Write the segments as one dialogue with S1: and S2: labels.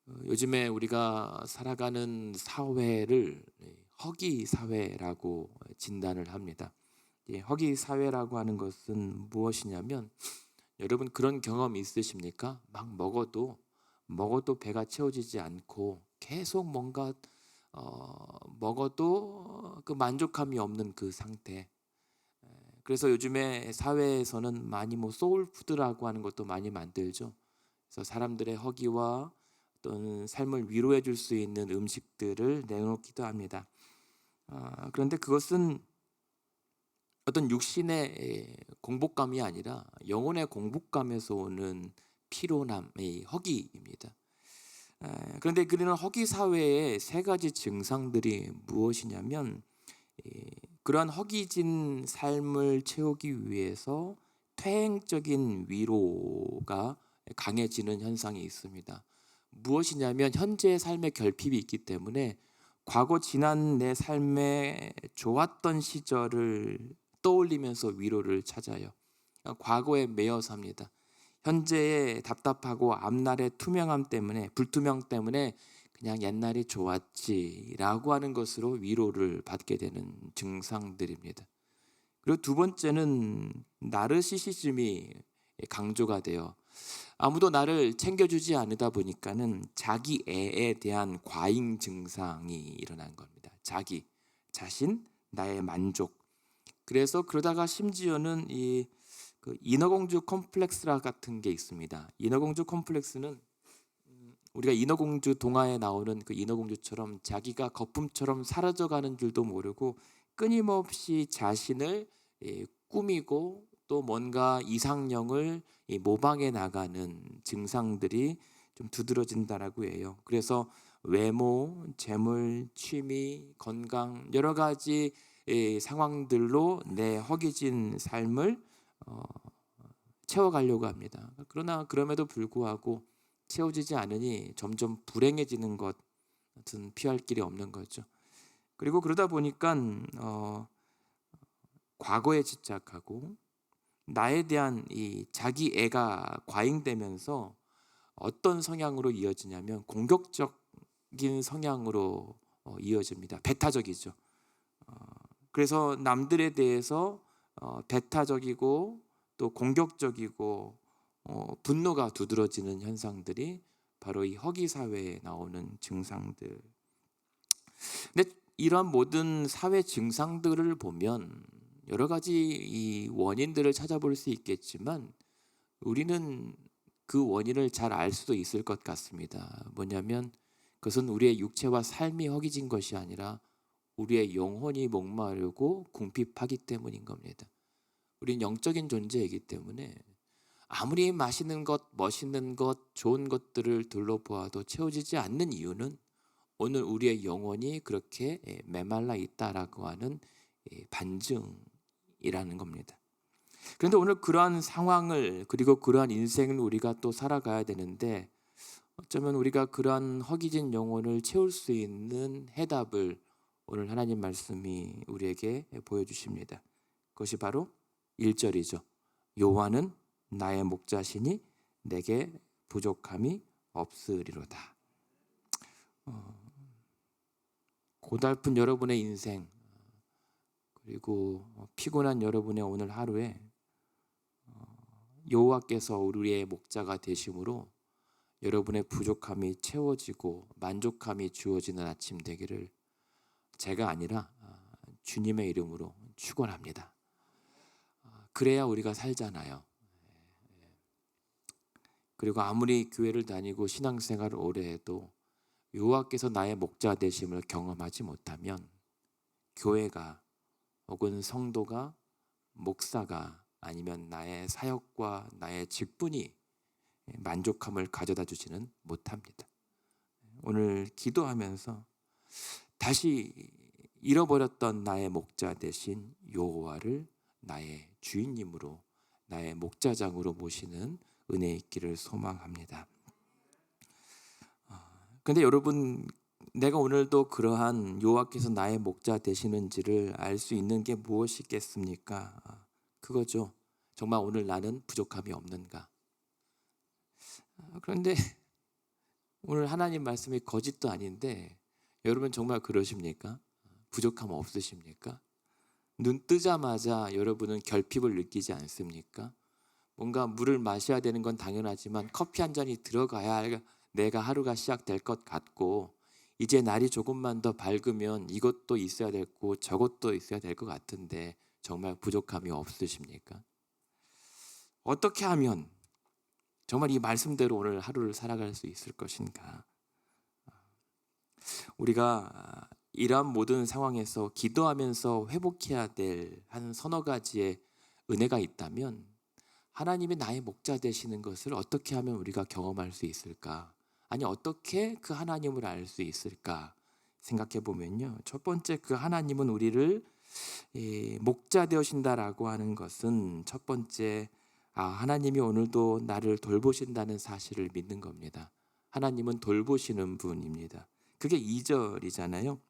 S1: 요즘에 우리가 살아가는 사회를 허기 사회라고 진단을 합니다. 허기 사회라고 하는 것은 무엇이냐면, 여러분 그런 경험 있으십니까? 막 먹어도 배가 채워지지 않고 계속 뭔가 먹어도 그 만족감이 없는 그 상태. 그래서 요즘에 사회에서는 많이 소울푸드라고 하는 것도 많이 만들죠. 그래서 사람들의 허기와 또는 삶을 위로해 줄 수 있는 음식들을 내놓기도 합니다. 그런데 그것은 어떤 육신의 공복감이 아니라 영혼의 공복감에서 오는 피로남의 허기입니다. 그런데 그런 허기 사회의 세 가지 증상들이 무엇이냐면, 그러한 허기진 삶을 채우기 위해서 퇴행적인 위로가 강해지는 현상이 있습니다. 무엇이냐면 현재의 삶의 결핍이 있기 때문에 과거 지난 내 삶에 좋았던 시절을 떠올리면서 위로를 찾아요. 과거에 매여 삽니다. 현재의 답답하고 앞날의 불투명 때문에 그냥 옛날이 좋았지라고 하는 것으로 위로를 받게 되는 증상들입니다. 그리고 두 번째는 나르시시즘이 강조가 돼요. 아무도 나를 챙겨주지 않으다 보니까는 자기애에 대한 과잉 증상이 일어난 겁니다. 자신, 나의 만족. 그래서 그러다가 심지어는 그 인어공주 컴플렉스라 같은 게 있습니다. 인어공주 컴플렉스는 우리가 인어공주 동화에 나오는 그 인어공주처럼 자기가 거품처럼 사라져가는 줄도 모르고 끊임없이 자신을 꾸미고 또 뭔가 이상형을 모방해 나가는 증상들이 좀 두드러진다라고 해요. 그래서 외모, 재물, 취미, 건강 여러 가지 상황들로 내 허기진 삶을 채워가려고 합니다. 그러나 그럼에도 불구하고 채워지지 않으니 점점 불행해지는 것은 피할 길이 없는 거죠. 그리고 그러다 보니까 과거에 집착하고 나에 대한 이 자기애가 과잉되면서 어떤 성향으로 이어지냐면 공격적인 성향으로 이어집니다. 배타적이죠. 그래서 남들에 대해서 배타적이고 또 공격적이고 분노가 두드러지는 현상들이 바로 이 허기 사회에 나오는 증상들. 근데 이런 모든 사회 증상들을 보면 여러 가지 이 원인들을 찾아볼 수 있겠지만 우리는 그 원인을 잘 알 수도 있을 것 같습니다. 뭐냐면 그것은 우리의 육체와 삶이 허기진 것이 아니라 우리의 영혼이 목마르고 궁핍하기 때문인 겁니다. 우리는 영적인 존재이기 때문에 아무리 맛있는 것, 멋있는 것, 좋은 것들을 둘러보아도 채워지지 않는 이유는 오늘 우리의 영혼이 그렇게 메말라 있다라고 하는 반증이라는 겁니다. 그런데 오늘 그러한 상황을 그리고 그러한 인생을 우리가 또 살아가야 되는데 어쩌면 우리가 그러한 허기진 영혼을 채울 수 있는 해답을 오늘 하나님 말씀이 우리에게 보여주십니다. 그것이 바로 1절이죠. 여호와는 나의 목자시니 내게 부족함이 없으리로다. 고달픈 여러분의 인생 그리고 피곤한 여러분의 오늘 하루에 여호와께서 우리의 목자가 되심으로 여러분의 부족함이 채워지고 만족함이 주어지는 아침 되기를 제가 아니라 주님의 이름으로 축원합니다. 그래야 우리가 살잖아요. 그리고 아무리 교회를 다니고 신앙생활을 오래 해도 여호와께서 나의 목자 되심을 경험하지 못하면 교회가 혹은 성도가 목사가 아니면 나의 사역과 나의 직분이 만족함을 가져다 주지는 못합니다. 오늘 기도하면서 다시 잃어버렸던 나의 목자 대신 여호와를 나의 주인님으로 나의 목자장으로 모시는 은혜 있기를 소망합니다. 그런데 여러분 내가 오늘도 그러한 여호와께서 나의 목자 되시는지를 알 수 있는 게 무엇이겠습니까? 그거죠. 정말 오늘 나는 부족함이 없는가? 그런데 오늘 하나님 말씀이 거짓도 아닌데 여러분 정말 그러십니까? 부족함 없으십니까? 눈 뜨자마자 여러분은 결핍을 느끼지 않습니까? 뭔가 물을 마셔야 되는 건 당연하지만 커피 한 잔이 들어가야 내가 하루가 시작될 것 같고, 이제 날이 조금만 더 밝으면 이것도 있어야 되고 저것도 있어야 될 것 같은데 정말 부족함이 없으십니까? 어떻게 하면 정말 이 말씀대로 오늘 하루를 살아갈 수 있을 것인가? 우리가 이러한 모든 상황에서 기도하면서 회복해야 될 한 서너 가지의 은혜가 있다면, 하나님이 나의 목자 되시는 것을 어떻게 하면 우리가 경험할 수 있을까? 아니, 어떻게 그 하나님을 알 수 있을까? 생각해 보면요, 첫 번째, 그 하나님은 우리를 목자 되신다라고 하는 것은 첫 번째, 하나님이 오늘도 나를 돌보신다는 사실을 믿는 겁니다. 하나님은 돌보시는 분입니다. 그게 2절이잖아요.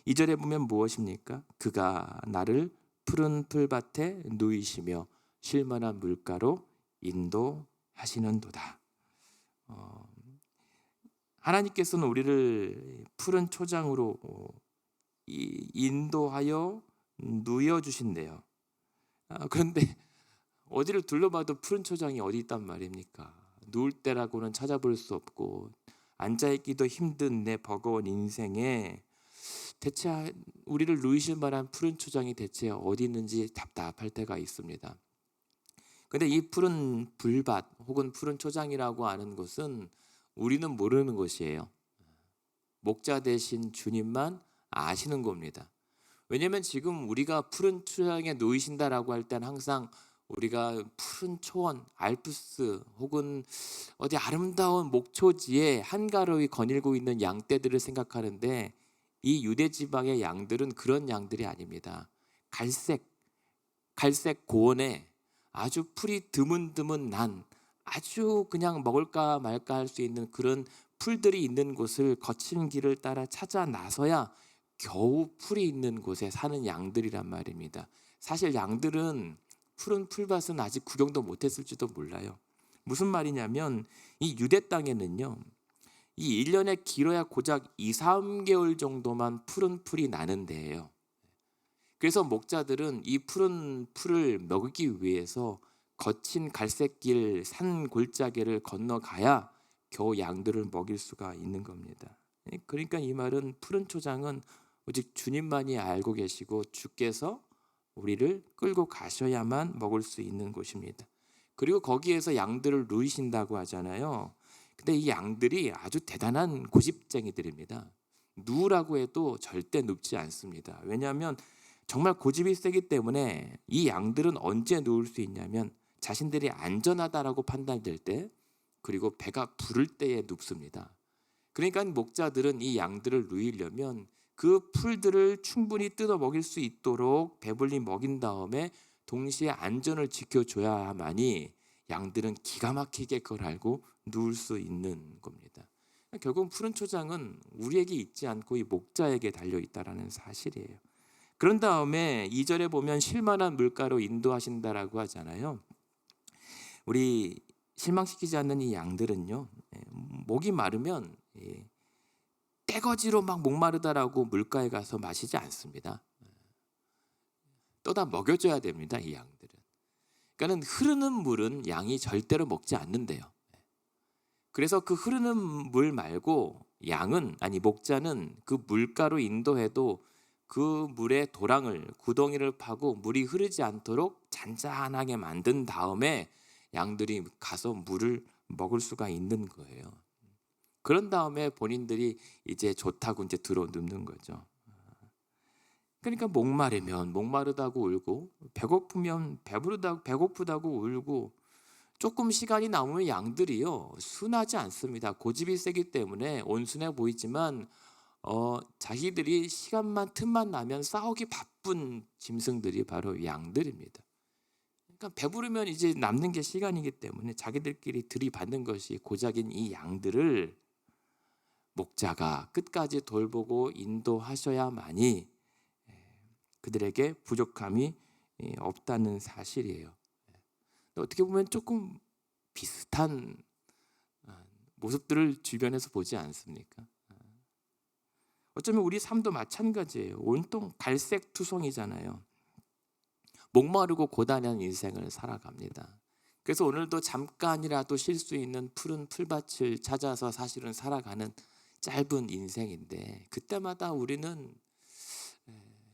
S1: 2절에 보면 무엇입니까? 그가 나를 푸른 풀밭에 누이시며 쉴만한 물가로 인도하시는도다. 하나님께서는 우리를 푸른 초장으로 인도하여 누여주신대요. 그런데 어디를 둘러봐도 푸른 초장이 어디 있단 말입니까? 누울 때라고는 찾아볼 수 없고 앉아있기도 힘든 내 버거운 인생에 대체 우리를 누이실 만한 푸른 초장이 대체 어디 있는지 답답할 때가 있습니다. 근데 이 푸른 불밭 혹은 푸른 초장이라고 하는 것은 우리는 모르는 것이에요. 목자 되신 주님만 아시는 겁니다. 왜냐하면 지금 우리가 푸른 초장에 놓이신다라고 할 때는 항상 우리가 푸른 초원, 알프스 혹은 어디 아름다운 목초지에 한가로이 거닐고 있는 양떼들을 생각하는데, 이 유대 지방의 양들은 그런 양들이 아닙니다. 갈색 고원에 아주 풀이 드문드문 난, 아주 그냥 먹을까 말까 할 수 있는 그런 풀들이 있는 곳을 거친 길을 따라 찾아 나서야 겨우 풀이 있는 곳에 사는 양들이란 말입니다. 사실 양들은 푸른 풀밭은 아직 구경도 못했을지도 몰라요. 무슨 말이냐면 이 유대 땅에는요, 이 1년에 길어야 고작 2, 3개월 정도만 푸른 풀이 나는 데예요. 그래서 목자들은 이 푸른 풀을 먹기 위해서 거친 갈색길 산 골짜기를 건너가야 겨우 양들을 먹일 수가 있는 겁니다. 그러니까 이 말은 푸른 초장은 오직 주님만이 알고 계시고 주께서 우리를 끌고 가셔야만 먹을 수 있는 곳입니다. 그리고 거기에서 양들을 누이신다고 하잖아요. 근데 이 양들이 아주 대단한 고집쟁이들입니다. 누우라고 해도 절대 눕지 않습니다. 왜냐하면 정말 고집이 세기 때문에 이 양들은 언제 누울 수 있냐면 자신들이 안전하다라고 판단될 때, 그리고 배가 부를 때에 눕습니다. 그러니까 목자들은 이 양들을 누이려면 그 풀들을 충분히 뜯어 먹일 수 있도록 배불리 먹인 다음에 동시에 안전을 지켜줘야만이 양들은 기가 막히게 그걸 알고 누울 수 있는 겁니다. 결국 푸른 초장은 우리에게 있지 않고 이 목자에게 달려있다는 사실이에요. 그런 다음에 2절에 보면 쉴만한 물가로 인도하신다라고 하잖아요. 우리 실망시키지 않는 이 양들은요, 목이 마르면 떼거지로 막 목마르다라고 물가에 가서 마시지 않습니다. 떠다 먹여줘야 됩니다, 이 양들은. 그러니까 흐르는 물은 양이 절대로 먹지 않는데요. 그래서 그 흐르는 물 말고 양은, 아니 목자는 그 물가로 인도해도 그 물에 도랑을, 구덩이를 파고 물이 흐르지 않도록 잔잔하게 만든 다음에 양들이 가서 물을 먹을 수가 있는 거예요. 그런 다음에 본인들이 이제 좋다고 이제 들어 눕는 거죠. 그러니까 목마르면 목마르다고 울고, 배고프면 배고프다고 울고, 조금 시간이 남으면 양들이요 순하지 않습니다. 고집이 세기 때문에 온순해 보이지만 자기들이 시간만 틈만 나면 싸우기 바쁜 짐승들이 바로 양들입니다. 그러니까 배부르면 이제 남는 게 시간이기 때문에 자기들끼리 들이받는 것이 고작인 이 양들을 목자가 끝까지 돌보고 인도하셔야만이 그들에게 부족함이 없다는 사실이에요. 어떻게 보면 조금 비슷한 모습들을 주변에서 보지 않습니까? 어쩌면 우리 삶도 마찬가지예요. 온통 갈색 투성이잖아요. 목마르고 고단한 인생을 살아갑니다. 그래서 오늘도 잠깐이라도 쉴 수 있는 푸른 풀밭을 찾아서 사실은 살아가는 짧은 인생인데, 그때마다 우리는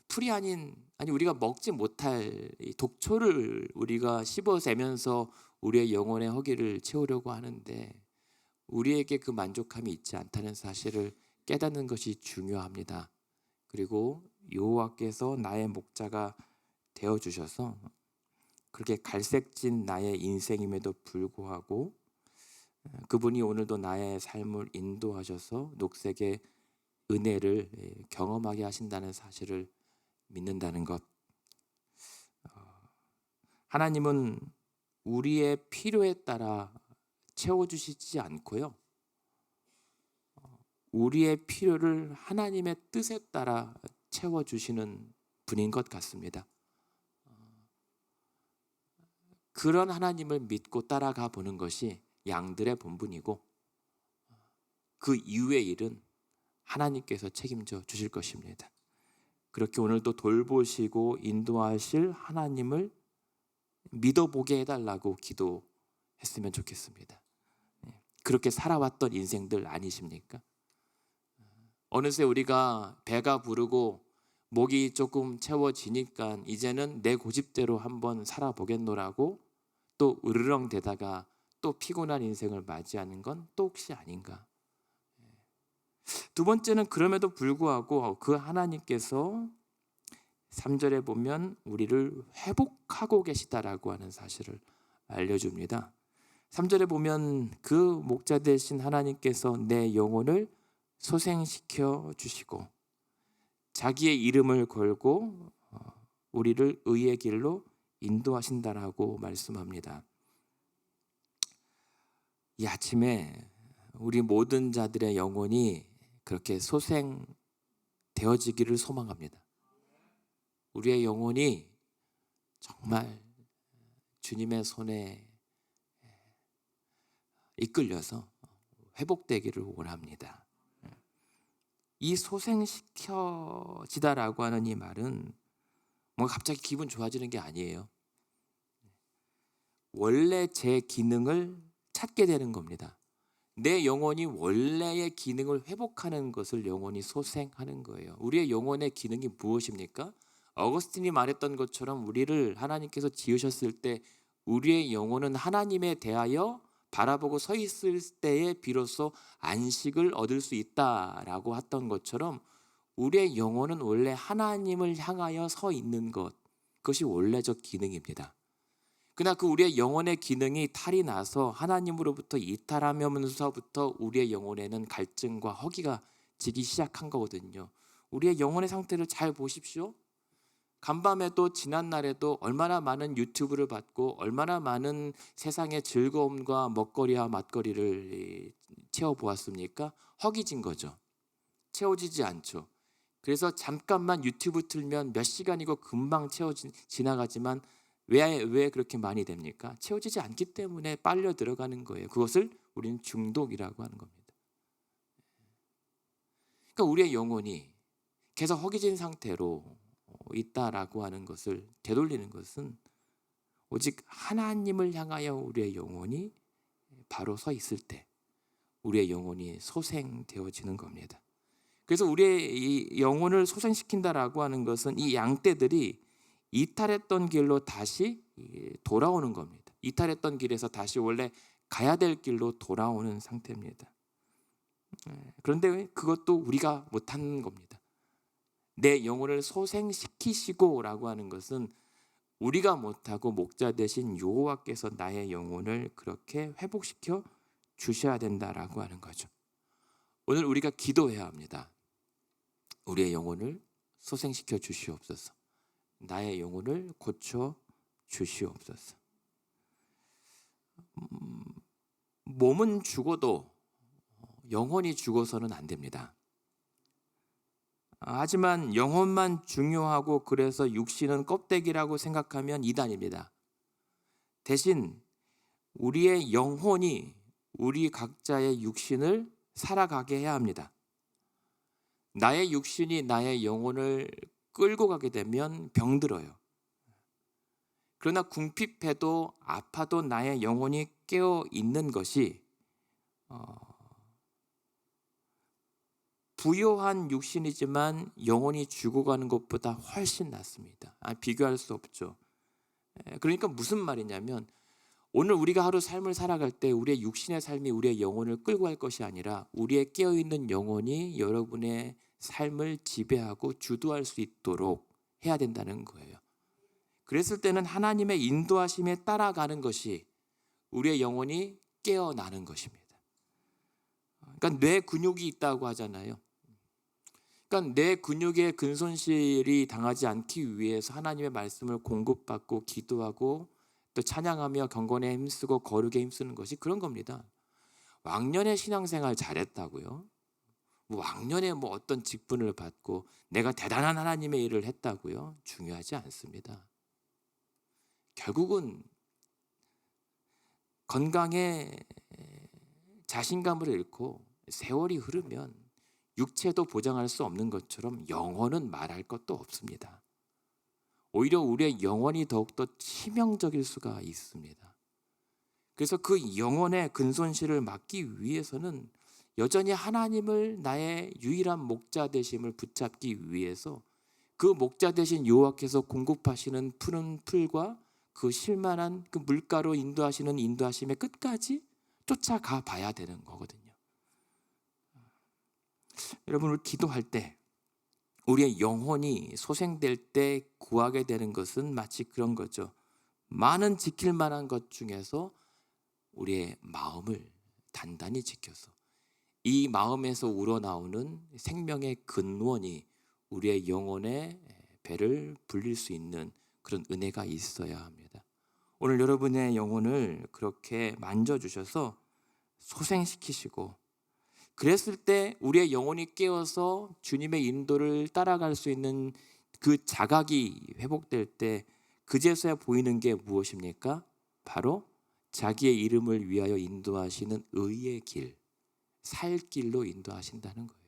S1: 풀이 아니 우리가 먹지 못할 이 독초를 우리가 씹어내면서 우리의 영혼의 허기를 채우려고 하는데, 우리에게 그 만족함이 있지 않다는 사실을 깨닫는 것이 중요합니다. 그리고 여호와께서 나의 목자가 되어주셔서 그렇게 갈색진 나의 인생임에도 불구하고 그분이 오늘도 나의 삶을 인도하셔서 녹색의 은혜를 경험하게 하신다는 사실을 믿는다는 것. 하나님은 우리의 필요에 따라 채워주시지 않고요, 우리의 필요를 하나님의 뜻에 따라 채워주시는 분인 것 같습니다. 그런 하나님을 믿고 따라가 보는 것이 양들의 본분이고, 그 이후의 일은 하나님께서 책임져 주실 것입니다. 그렇게 오늘도 돌보시고 인도하실 하나님을 믿어보게 해달라고 기도했으면 좋겠습니다. 그렇게 살아왔던 인생들 아니십니까? 어느새 우리가 배가 부르고 목이 조금 채워지니까 이제는 내 고집대로 한번 살아보겠노라고 또 으르렁 대다가 또 피곤한 인생을 맞이하는 건 또 혹시 아닌가? 두 번째는 그럼에도 불구하고 그 하나님께서 3절에 보면 우리를 회복하고 계시다라고 하는 사실을 알려줍니다. 3절에 보면 그 목자 되신 하나님께서 내 영혼을 소생시켜 주시고 자기의 이름을 걸고 우리를 의의 길로 인도하신다라고 말씀합니다. 이 아침에 우리 모든 자들의 영혼이 그렇게 소생되어지기를 소망합니다. 우리의 영혼이 정말 주님의 손에 이끌려서 회복되기를 원합니다. 이 소생시켜지다라고 하는 이 말은 뭔가 갑자기 기분 좋아지는 게 아니에요. 원래 제 기능을 찾게 되는 겁니다. 내 영혼이 원래의 기능을 회복하는 것을 영혼이 소생하는 거예요. 우리의 영혼의 기능이 무엇입니까? 어거스틴이 말했던 것처럼 우리를 하나님께서 지으셨을 때 우리의 영혼은 하나님에 대하여 바라보고 서 있을 때에 비로소 안식을 얻을 수 있다라고 했던 것처럼 우리의 영혼은 원래 하나님을 향하여 서 있는 것, 그것이 원래적 기능입니다. 그러나 그 우리의 영혼의 기능이 탈이 나서 하나님으로부터 이탈하면서부터 우리의 영혼에는 갈증과 허기가 지기 시작한 거거든요. 우리의 영혼의 상태를 잘 보십시오. 간밤에도 지난날에도 얼마나 많은 유튜브를 받고 얼마나 많은 세상의 즐거움과 먹거리와 맛거리를 채워보았습니까? 허기진 거죠. 채워지지 않죠. 그래서 잠깐만 유튜브 틀면 몇 시간이고 금방 지나가지만 왜 그렇게 많이 됩니까? 채워지지 않기 때문에 빨려 들어가는 거예요. 그것을 우리는 중독이라고 하는 겁니다. 그러니까 우리의 영혼이 계속 허기진 상태로 있다라고 하는 것을 되돌리는 것은 오직 하나님을 향하여 우리의 영혼이 바로 서 있을 때 우리의 영혼이 소생되어지는 겁니다. 그래서 우리의 이 영혼을 소생시킨다라고 하는 것은 이 양떼들이 이탈했던 길로 다시 돌아오는 겁니다. 이탈했던 길에서 다시 원래 가야 될 길로 돌아오는 상태입니다. 그런데 그것도 우리가 못하는 겁니다. 내 영혼을 소생시키시고 라고 하는 것은 우리가 못하고 목자 되신 여호와께서 나의 영혼을 그렇게 회복시켜 주셔야 된다라고 하는 거죠. 오늘 우리가 기도해야 합니다. 우리의 영혼을 소생시켜 주시옵소서. 나의 영혼을 고쳐 주시옵소서. 몸은 죽어도 영혼이 죽어서는 안 됩니다. 하지만 영혼만 중요하고 그래서 육신은 껍데기라고 생각하면 이단입니다. 대신 우리의 영혼이 우리 각자의 육신을 살아가게 해야 합니다. 나의 육신이 나의 영혼을 끌고 가게 되면 병들어요. 그러나 궁핍해도 아파도 나의 영혼이 깨어 있는 것이 부요한 육신이지만 영혼이 죽어가는 것보다 훨씬 낫습니다. 비교할 수 없죠. 그러니까 무슨 말이냐면 오늘 우리가 하루 삶을 살아갈 때 우리의 육신의 삶이 우리의 영혼을 끌고 갈 것이 아니라 우리의 깨어있는 영혼이 여러분의 삶을 지배하고 주도할 수 있도록 해야 된다는 거예요. 그랬을 때는 하나님의 인도하심에 따라가는 것이 우리의 영혼이 깨어나는 것입니다. 그러니까 뇌 근육이 있다고 하잖아요. 그러니까 내 근육에 근손실이 당하지 않기 위해서 하나님의 말씀을 공급받고 기도하고 또 찬양하며 경건에 힘쓰고 거룩에 힘쓰는 것이 그런 겁니다. 왕년에 신앙생활 잘했다고요? 왕년에 어떤 직분을 받고 내가 대단한 하나님의 일을 했다고요? 중요하지 않습니다. 결국은 건강에 자신감을 잃고 세월이 흐르면 육체도 보장할 수 없는 것처럼 영혼은 말할 것도 없습니다. 오히려 우리의 영혼이 더욱더 치명적일 수가 있습니다. 그래서 그 영혼의 근손실을 막기 위해서는 여전히 하나님을 나의 유일한 목자 되심을 붙잡기 위해서 그 목자 되신 여호와께서 공급하시는 푸른 풀과 그 실만한 그 물가로 인도하시는 인도하심의 끝까지 쫓아가 봐야 되는 거거든요. 여러분, 우리 기도할 때 우리의 영혼이 소생될 때 구하게 되는 것은 마치 그런 거죠. 많은 지킬 만한 것 중에서 우리의 마음을 단단히 지켜서 이 마음에서 우러나오는 생명의 근원이 우리의 영혼의 배를 불릴 수 있는 그런 은혜가 있어야 합니다. 오늘 여러분의 영혼을 그렇게 만져주셔서 소생시키시고 그랬을 때 우리의 영혼이 깨어서 주님의 인도를 따라갈 수 있는 그 자각이 회복될 때 그제서야 보이는 게 무엇입니까? 바로 자기의 이름을 위하여 인도하시는 의의 길, 살 길로 인도하신다는 거예요.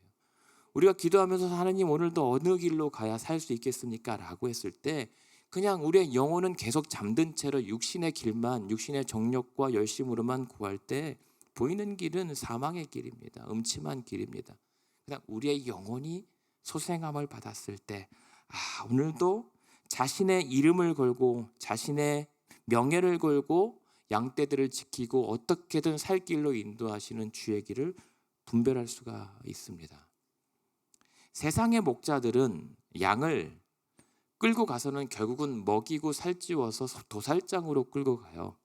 S1: 우리가 기도하면서 하나님 오늘도 어느 길로 가야 살 수 있겠습니까? 라고 했을 때 그냥 우리의 영혼은 계속 잠든 채로 육신의 길만, 육신의 정욕과 열심으로만 구할 때 보이는 길은 사망의 길입니다. 음침한 길입니다. 그냥 우리의 영혼이 소생함을 받았을 때 오늘도 자신의 이름을 걸고 자신의 명예를 걸고 양떼들을 지키고 어떻게든 살 길로 인도하시는 주의 길을 분별할 수가 있습니다. 세상의 목자들은 양을 끌고 가서는 결국은 먹이고 살찌워서 도살장으로 끌고 가요.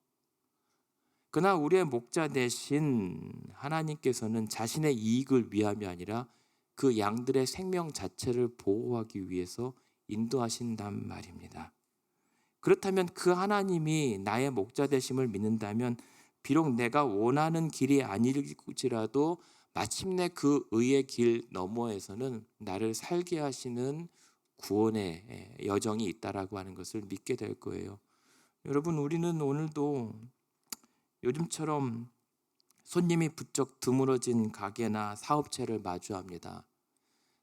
S1: 그러나 우리의 목자 대신 하나님께서는 자신의 이익을 위함이 아니라 그 양들의 생명 자체를 보호하기 위해서 인도하신단 말입니다. 그렇다면 그 하나님이 나의 목자 되심을 믿는다면 비록 내가 원하는 길이 아닐지라도 마침내 그 의의 길 너머에서는 나를 살게 하시는 구원의 여정이 있다라고 하는 것을 믿게 될 거예요. 여러분, 우리는 오늘도 요즘처럼 손님이 부쩍 드물어진 가게나 사업체를 마주합니다.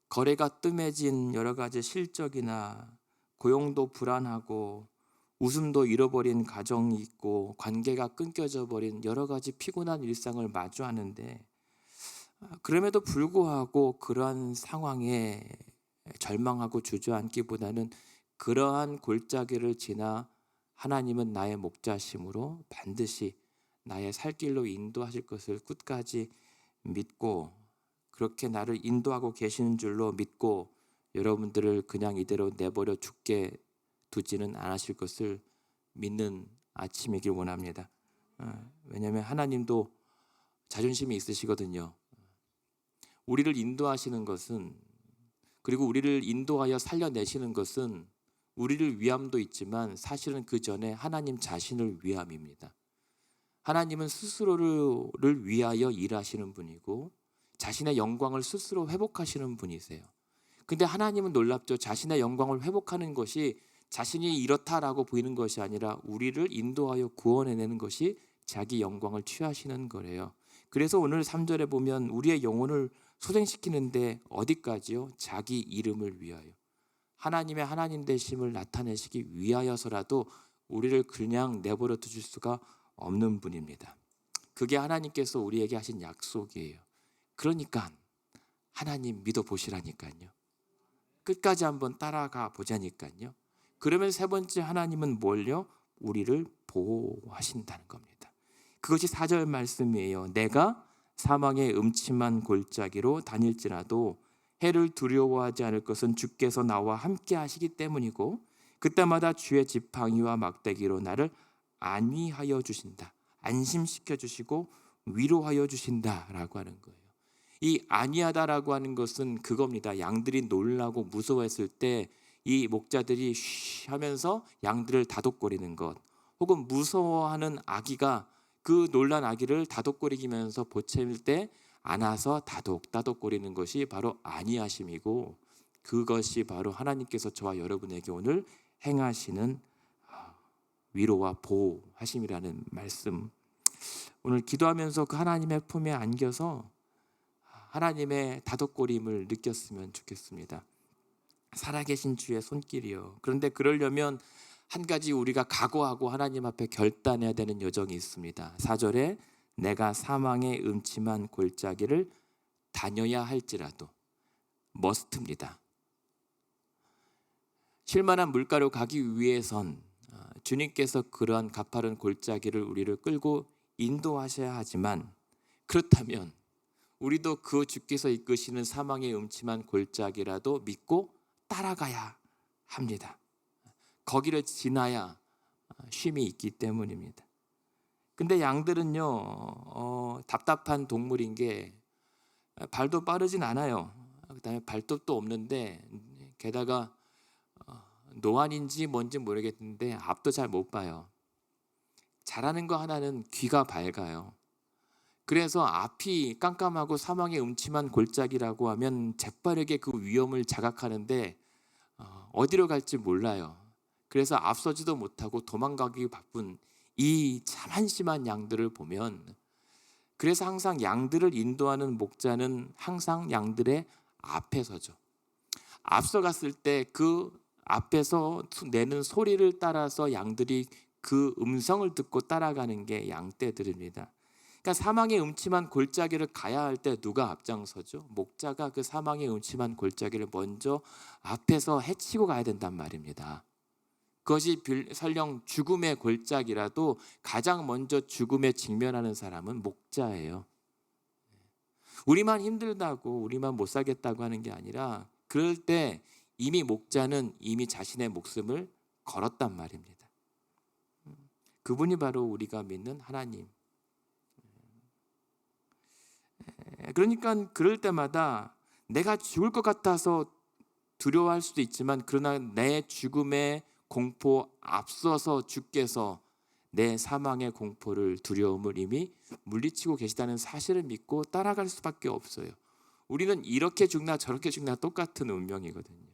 S1: 거래가 뜸해진 여러 가지 실적이나 고용도 불안하고 웃음도 잃어버린 가정이 있고 관계가 끊겨져 버린 여러 가지 피곤한 일상을 마주하는데 그럼에도 불구하고 그러한 상황에 절망하고 주저앉기보다는 그러한 골짜기를 지나 하나님은 나의 목자심으로 반드시 나의 살 길로 인도하실 것을 끝까지 믿고 그렇게 나를 인도하고 계시는 줄로 믿고 여러분들을 그냥 이대로 내버려 죽게 두지는 않으실 것을 믿는 아침이길 원합니다. 왜냐하면 하나님도 자존심이 있으시거든요. 우리를 인도하시는 것은 그리고 우리를 인도하여 살려내시는 것은 우리를 위함도 있지만 사실은 그 전에 하나님 자신을 위함입니다. 하나님은 스스로를 위하여 일하시는 분이고 자신의 영광을 스스로 회복하시는 분이세요. 근데 하나님은 놀랍죠. 자신의 영광을 회복하는 것이 자신이 이렇다라고 보이는 것이 아니라 우리를 인도하여 구원해내는 것이 자기 영광을 취하시는 거래요. 그래서 오늘 3절에 보면 우리의 영혼을 소생시키는데 어디까지요? 자기 이름을 위하여. 하나님의 하나님 되심을 나타내시기 위하여서라도 우리를 그냥 내버려 두실 수가 없는 분입니다. 그게 하나님께서 우리에게 하신 약속이에요. 그러니까 하나님 믿어보시라니까요. 끝까지 한번 따라가 보자니까요. 그러면 세 번째 하나님은 뭘요? 우리를 보호하신다는 겁니다. 그것이 4절 말씀이에요. 내가 사망의 음침한 골짜기로 다닐지라도 해를 두려워하지 않을 것은 주께서 나와 함께 하시기 때문이고 그때마다 주의 지팡이와 막대기로 나를 안위하여 주신다. 안심시켜 주시고 위로하여 주신다라고 하는 거예요. 이 안위하다라고 하는 것은 그겁니다. 양들이 놀라고 무서워했을 때 이 목자들이 쉬 하면서 양들을 다독거리는 것, 혹은 무서워하는 아기가 그 놀란 아기를 다독거리면서 보채일 때 안아서 다독거리는 것이 바로 안위하심이고, 그것이 바로 하나님께서 저와 여러분에게 오늘 행하시는 위로와 보호하심이라는 말씀. 오늘 기도하면서 그 하나님의 품에 안겨서 하나님의 다독거림을 느꼈으면 좋겠습니다. 살아계신 주의 손길이요. 그런데 그러려면 한 가지 우리가 각오하고 하나님 앞에 결단해야 되는 여정이 있습니다. 4절에 내가 사망의 음침한 골짜기를 다녀야 할지라도, 머스트입니다. 쉴만한 물가로 가기 위해선 주님께서 그러한 가파른 골짜기를 우리를 끌고 인도하셔야 하지만, 그렇다면 우리도 그 주께서 이끄시는 사망의 음침한 골짜기라도 믿고 따라가야 합니다. 거기를 지나야 쉼이 있기 때문입니다. 근데 양들은요, 답답한 동물인 게 발도 빠르진 않아요. 그다음에 발톱도 없는데, 게다가 노안인지 뭔지 모르겠는데 앞도 잘 못 봐요. 잘하는 거 하나는 귀가 밝아요. 그래서 앞이 깜깜하고 사망의 음침한 골짜기라고 하면 재빠르게 그 위험을 자각하는데 어디로 갈지 몰라요. 그래서 앞서지도 못하고 도망가기 바쁜 이 참 한심한 양들을 보면, 그래서 항상 양들을 인도하는 목자는 항상 양들의 앞에 서죠. 앞서갔을 때 그 앞에서 내는 소리를 따라서 양들이 그 음성을 듣고 따라가는 게 양떼들입니다. 그러니까 사망의 음침한 골짜기를 가야 할 때 누가 앞장서죠? 목자가 그 사망의 음침한 골짜기를 먼저 앞에서 헤치고 가야 된단 말입니다. 그것이 설령 죽음의 골짜기라도 가장 먼저 죽음에 직면하는 사람은 목자예요. 우리만 힘들다고, 우리만 못 살겠다고 하는 게 아니라, 그럴 때 이미 목자는 이미 자신의 목숨을 걸었단 말입니다. 그분이 바로 우리가 믿는 하나님. 그러니까 그럴 때마다 내가 죽을 것 같아서 두려워할 수도 있지만, 그러나 내 죽음의 공포 앞서서 주께서 내 사망의 공포를, 두려움을 이미 물리치고 계시다는 사실을 믿고 따라갈 수밖에 없어요. 우리는 이렇게 죽나 저렇게 죽나 똑같은 운명이거든요.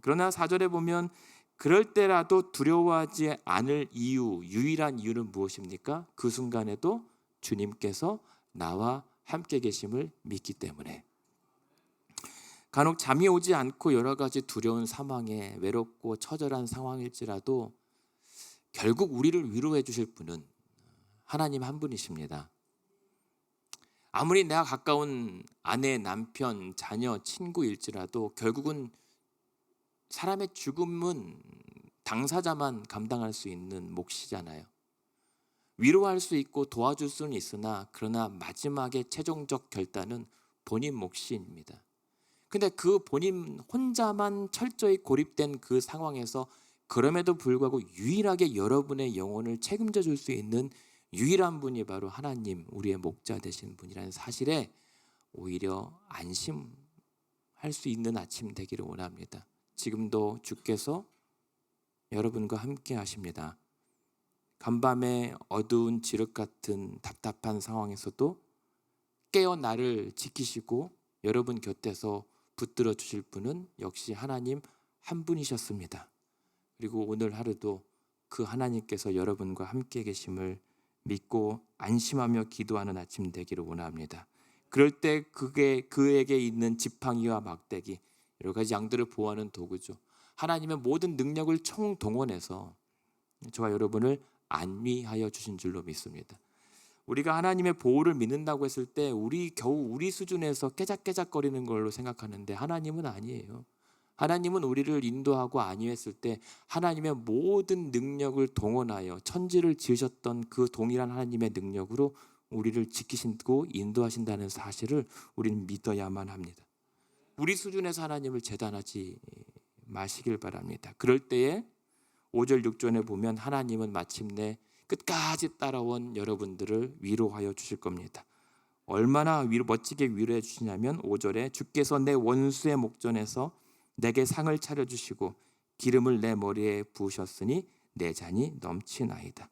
S1: 그러나 4절에 보면 그럴 때라도 두려워하지 않을 이유, 유일한 이유는 무엇입니까? 그 순간에도 주님께서 나와 함께 계심을 믿기 때문에. 간혹 잠이 오지 않고 여러 가지 두려운 상황에 외롭고 처절한 상황일지라도 결국 우리를 위로해 주실 분은 하나님 한 분이십니다. 아무리 내가 가까운 아내, 남편, 자녀, 친구일지라도 결국은 사람의 죽음은 당사자만 감당할 수 있는 몫이잖아요. 위로할 수 있고 도와줄 수는 있으나, 그러나 마지막에 최종적 결단은 본인 몫입니다. 근데 그 본인 혼자만 철저히 고립된 그 상황에서 그럼에도 불구하고 유일하게 여러분의 영혼을 책임져 줄 수 있는 유일한 분이 바로 하나님, 우리의 목자 되신 분이라는 사실에 오히려 안심할 수 있는 아침 되기를 원합니다. 지금도 주께서 여러분과 함께 하십니다. 간밤의 어두운 지륵 같은 답답한 상황에서도 깨어 나를 지키시고 여러분 곁에서 붙들어 주실 분은 역시 하나님 한 분이셨습니다. 그리고 오늘 하루도 그 하나님께서 여러분과 함께 계심을 믿고 안심하며 기도하는 아침 되기를 원합니다. 그럴 때 그에게 있는 지팡이와 막대기, 여러 가지 양들을 보호하는 도구죠. 하나님의 모든 능력을 총동원해서 저와 여러분을 안위하여 주신 줄로 믿습니다. 우리가 하나님의 보호를 믿는다고 했을 때 겨우 우리 수준에서 깨작깨작거리는 걸로 생각하는데 하나님은 아니에요. 하나님은 우리를 인도하고 안위했을 때 하나님의 모든 능력을 동원하여 천지를 지으셨던 그 동일한 하나님의 능력으로 우리를 지키시고 인도하신다는 사실을 우리는 믿어야만 합니다. 우리 수준에서 하나님을 재단하지 마시길 바랍니다. 그럴 때에 5절 6절에 보면 하나님은 마침내 끝까지 따라온 여러분들을 위로하여 주실 겁니다. 얼마나 멋지게 위로해 주시냐면 5절에 주께서 내 원수의 목전에서 내게 상을 차려주시고 기름을 내 머리에 부으셨으니 내 잔이 넘치나이다.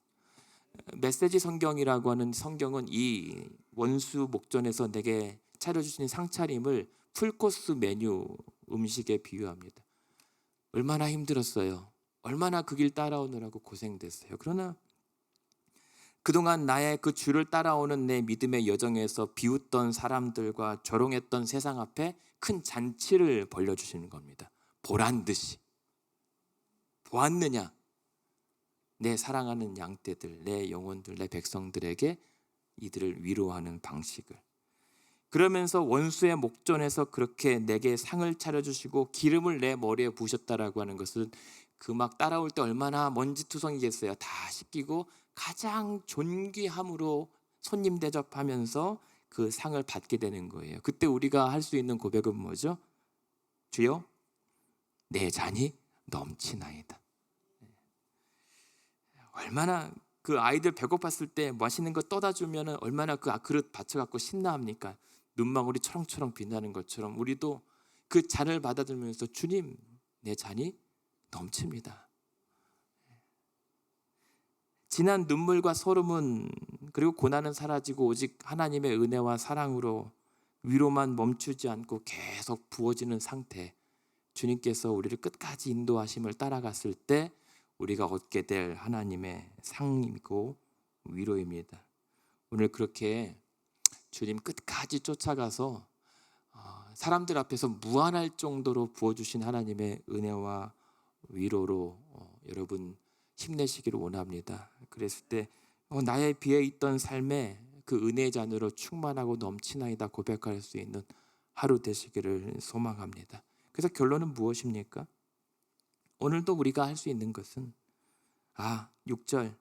S1: 메시지 성경이라고 하는 성경은 이 원수 목전에서 내게 차려주시는 상차림을 풀코스 메뉴 음식에 비유합니다. 얼마나 힘들었어요. 얼마나 그 길 따라오느라고 고생됐어요. 그러나 그동안 나의 그 주를 따라오는 내 믿음의 여정에서 비웃던 사람들과 조롱했던 세상 앞에 큰 잔치를 벌려주시는 겁니다. 보란 듯이. 보았느냐? 내 사랑하는 양떼들, 내 영혼들, 내 백성들에게 이들을 위로하는 방식을. 그러면서 원수의 목전에서 그렇게 내게 상을 차려주시고 기름을 내 머리에 부으셨다라고 하는 것은 그 막 따라올 때 얼마나 먼지투성이겠어요. 다 씻기고 가장 존귀함으로 손님 대접하면서 그 상을 받게 되는 거예요. 그때 우리가 할 수 있는 고백은 뭐죠? 주여, 내 잔이 넘치나이다. 얼마나 그 아이들 배고팠을 때 맛있는 거 떠다 주면 얼마나 그 그릇 받쳐갖고 신나합니까? 눈망울이 초롱초롱 빛나는 것처럼 우리도 그 잔을 받아들면서 주님, 내 잔이 넘칩니다. 지난 눈물과 소름은 그리고 고난은 사라지고 오직 하나님의 은혜와 사랑으로 위로만 멈추지 않고 계속 부어지는 상태, 주님께서 우리를 끝까지 인도하심을 따라갔을 때 우리가 얻게 될 하나님의 상이고 위로입니다. 오늘 그렇게 주님 끝까지 쫓아가서 사람들 앞에서 무한할 정도로 부어주신 하나님의 은혜와 위로로 여러분 힘내시기를 원합니다. 그랬을 때 나의 비어있던 삶에 그 은혜의 잔으로 충만하고 넘치나이다 고백할 수 있는 하루 되시기를 소망합니다. 그래서 결론은 무엇입니까? 오늘도 우리가 할 수 있는 것은 6절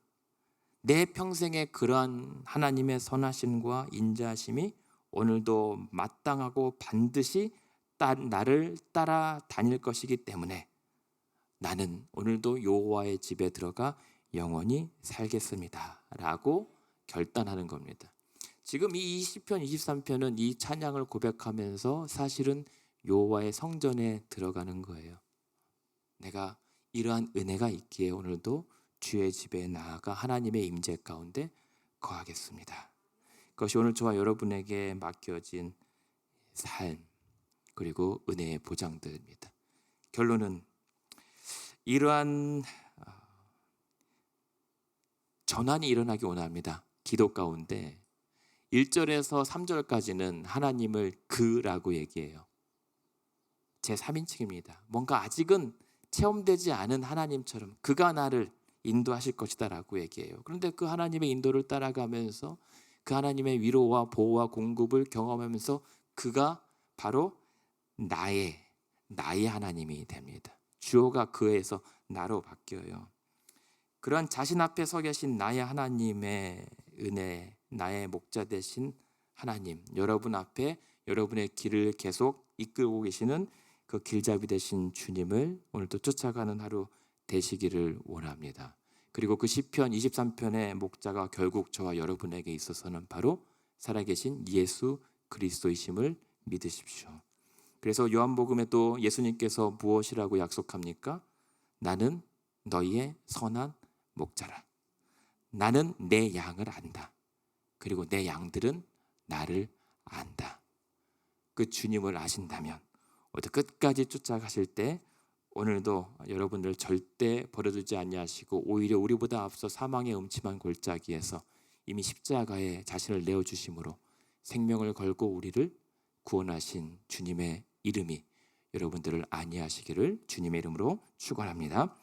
S1: 내 평생의 그러한 하나님의 선하심과 인자하심이 오늘도 마땅하고 반드시 나를 따라다닐 것이기 때문에 나는 오늘도 여호와의 집에 들어가 영원히 살겠습니다 라고 결단하는 겁니다. 지금 이 20편 23편은 이 찬양을 고백하면서 사실은 여호와의 성전에 들어가는 거예요. 내가 이러한 은혜가 있기에 오늘도 주의 집에 나아가 하나님의 임재 가운데 거하겠습니다. 그것이 오늘 저와 여러분에게 맡겨진 삶 그리고 은혜의 보장들입니다. 결론은 이러한 전환이 일어나기 원합니다. 기도 가운데 1절에서 3절까지는 하나님을 그라고 얘기해요. 제3인칭입니다. 뭔가 아직은 체험되지 않은 하나님처럼 그가 나를 인도하실 것이다 라고 얘기해요. 그런데 그 하나님의 인도를 따라가면서 그 하나님의 위로와 보호와 공급을 경험하면서 그가 바로 나의 하나님이 됩니다. 주어가 그에서 나로 바뀌어요. 그러한 자신 앞에 서 계신 나의 하나님의 은혜, 나의 목자 되신 하나님, 여러분 앞에 여러분의 길을 계속 이끌고 계시는 그 길잡이 되신 주님을 오늘도 쫓아가는 하루 되시기를 원합니다. 그리고 그 시편 23편의 목자가 결국 저와 여러분에게 있어서는 바로 살아계신 예수 그리스도이심을 믿으십시오. 그래서 요한복음에도 예수님께서 무엇이라고 약속합니까? 나는 너희의 선한 목자라. 나는 내 양을 안다. 그리고 내 양들은 나를 안다. 그 주님을 아신다면 어디 끝까지 쫓아가실 때 오늘도 여러분들 절대 버려두지 아니하시고 오히려 우리보다 앞서 사망의 음침한 골짜기에서 이미 십자가에 자신을 내어주심으로 생명을 걸고 우리를 구원하신 주님의 이름이 여러분들을 안위하시기를 주님의 이름으로 축원합니다.